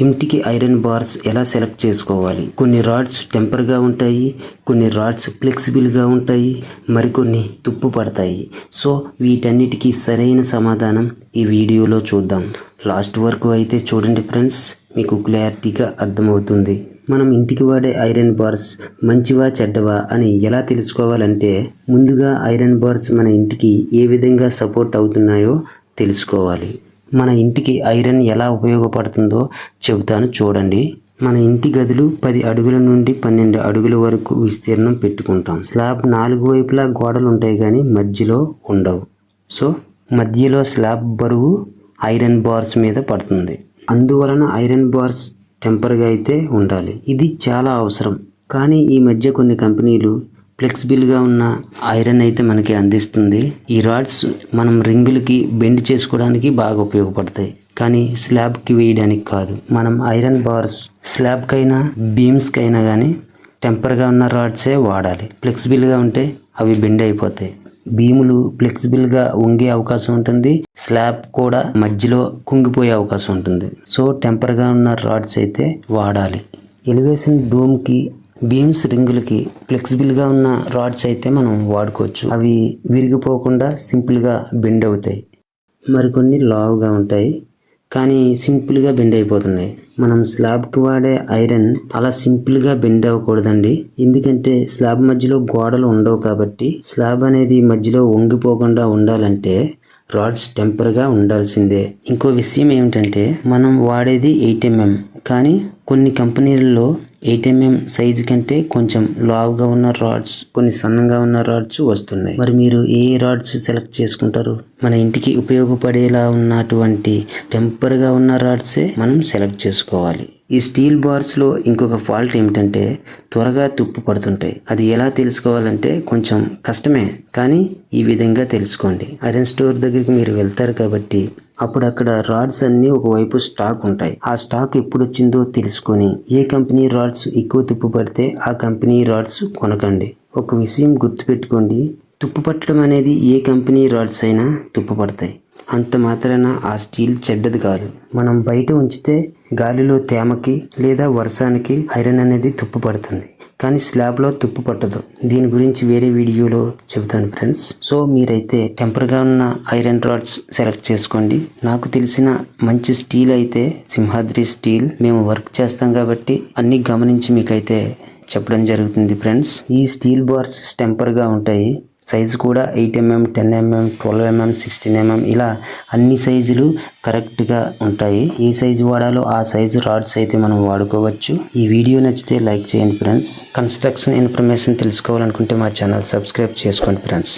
ఇంటికి iron bars ఎలా select చేసుకోవాలి? కొన్ని రాడ్స్ టెంపర్గా ఉంటాయి, కొన్ని రాడ్స్ ఫ్లెక్సిబుల్గా ఉంటాయి, మరికొన్ని తుప్పు పడతాయి. సో వీటన్నిటికీ సరైన సమాధానం ఈ వీడియోలో చూద్దాం. లాస్ట్ వరకు అయితే చూడండి ఫ్రెండ్స్, మీకు క్లారిటీగా అర్థమవుతుంది. మనం ఇంటికి వాడే ఐరన్ బార్స్ మంచివా చెడ్డవా అని ఎలా తెలుసుకోవాలంటే, ముందుగా ఐరన్ బార్స్ మన ఇంటికి ఏ విధంగా సపోర్ట్ అవుతున్నాయో తెలుసుకోవాలి. మన ఇంటికి ఐరన్ ఎలా ఉపయోగపడుతుందో చెబుతాను చూడండి. మన ఇంటి గదులు 10 అడుగుల నుండి 12 అడుగుల వరకు విస్తీర్ణం పెట్టుకుంటాం. స్లాబ్ 4 వైపులా గోడలు ఉంటాయి కానీ మధ్యలో ఉండవు. సో మధ్యలో స్లాబ్ బరువు ఐరన్ బార్స్ మీద పడుతుంది. అందువలన ఐరన్ బార్స్ టెంపర్గా అయితే ఉండాలి. ఇది చాలా అవసరం. కానీ ఈ మధ్య కొన్ని కంపెనీలు ఫ్లెక్సిబుల్గా ఉన్న ఐరన్ అయితే మనకి అందిస్తుంది. ఈ రాడ్స్ మనం రింగులకి బెండ్ చేసుకోవడానికి బాగా ఉపయోగపడతాయి, కానీ స్లాబ్కి వేయడానికి కాదు. మనం ఐరన్ బార్స్ స్లాబ్కైనా బీమ్స్కైనా కానీ టెంపర్గా ఉన్న రాడ్సే వాడాలి. ఫ్లెక్సిబుల్గా ఉంటే అవి బెండ్ అయిపోతాయి. బీములు ఫ్లెక్సిబుల్గా వంగే అవకాశం ఉంటుంది, స్లాబ్ కూడా మధ్యలో కుంగిపోయే అవకాశం ఉంటుంది. సో టెంపర్గా ఉన్న రాడ్స్ అయితే వాడాలి. ఎలివేషన్ డోమ్కి బీమ్స్ రింగులకి ఫ్లెక్సిబుల్గా ఉన్న రాడ్స్ అయితే మనం వాడుకోవచ్చు. అవి విరిగిపోకుండా సింపుల్గా బెండ్ అవుతాయి. మరికొన్ని లావుగా ఉంటాయి కానీ సింపుల్గా బెండ్ అయిపోతున్నాయి. మనం స్లాబ్కి వాడే ఐరన్ అలా సింపుల్గా బెండ్ అవ్వకూడదండి. ఎందుకంటే స్లాబ్ మధ్యలో గోడలు ఉండవు కాబట్టి స్లాబ్ అనేది మధ్యలో వంగిపోకుండా ఉండాలంటే రాడ్స్ టెంపర్గా ఉండాల్సిందే. ఇంకో విషయం ఏమిటంటే, మనం వాడేది 8 mm, కానీ కొన్ని కంపెనీలలో 8 mm సైజు కంటే కొంచెం లావుగా ఉన్న రాడ్స్, కొన్ని సన్నంగా ఉన్న రాడ్స్ వస్తున్నాయి. మరి మీరు ఏ రాడ్స్ సెలెక్ట్ చేసుకుంటారు? మన ఇంటికి ఉపయోగపడేలా ఉన్నటువంటి టెంపర్గా ఉన్న రాడ్సే మనం సెలెక్ట్ చేసుకోవాలి. ఈ స్టీల్ బార్స్లో ఇంకొక ఫాల్ట్ ఏమిటంటే, త్వరగా తుప్పు పడుతుంటాయి. అది ఎలా తెలుసుకోవాలంటే కొంచెం కష్టమే, కానీ ఈ విధంగా తెలుసుకోండి. ఐరన్ స్టోర్ దగ్గరికి మీరు వెళ్తారు కాబట్టి అప్పుడు అక్కడ రాడ్స్ అన్నీ ఒకవైపు స్టాక్ ఉంటాయి. ఆ స్టాక్ ఎప్పుడు వచ్చిందో తెలుసుకొని ఏ కంపెనీ రాడ్స్ ఎక్కువ తుప్పు పడితే ఆ కంపెనీ రాడ్స్ కొనకండి. ఒక విషయం గుర్తుపెట్టుకోండి, తుప్పు పట్టడం అనేది ఏ కంపెనీ రాడ్స్ అయినా తుప్పు పడతాయి. అంత మాత్రాన ఆ స్టీల్ చెడ్డది కాదు. మనం బయట ఉంచితే గాలిలో తేమకి లేదా వర్షానికి ఐరన్ అనేది తుప్పు పడుతుంది, కానీ స్లాబ్లో తుప్పు పట్టదు. దీని గురించి వేరే వీడియోలో చెబుతాను ఫ్రెండ్స్. సో మీరైతే టెంపర్గా ఉన్న ఐరన్ రాడ్స్ సెలెక్ట్ చేసుకోండి. నాకు తెలిసిన మంచి స్టీల్ అయితే సింహాద్రి స్టీల్. మేము వర్క్ చేస్తాం కాబట్టి అన్నీ గమనించి మీకైతే చెప్పడం జరుగుతుంది ఫ్రెండ్స్. ఈ స్టీల్ బార్స్ టెంపర్గా ఉంటాయి. సైజు కూడా 8 mm, 10 mm, 12 mm, 16 mm ఇలా అన్ని సైజులు కరెక్ట్గా ఉంటాయి. ఏ సైజు వాడాలో ఆ సైజు రాడ్స్ అయితే మనం వాడుకోవచ్చు. ఈ వీడియో నచ్చితే లైక్ చేయండి ఫ్రెండ్స్. కన్స్ట్రక్షన్ ఇన్ఫర్మేషన్ తెలుసుకోవాలనుకుంటే మా ఛానల్ సబ్స్క్రైబ్ చేసుకోండి ఫ్రెండ్స్.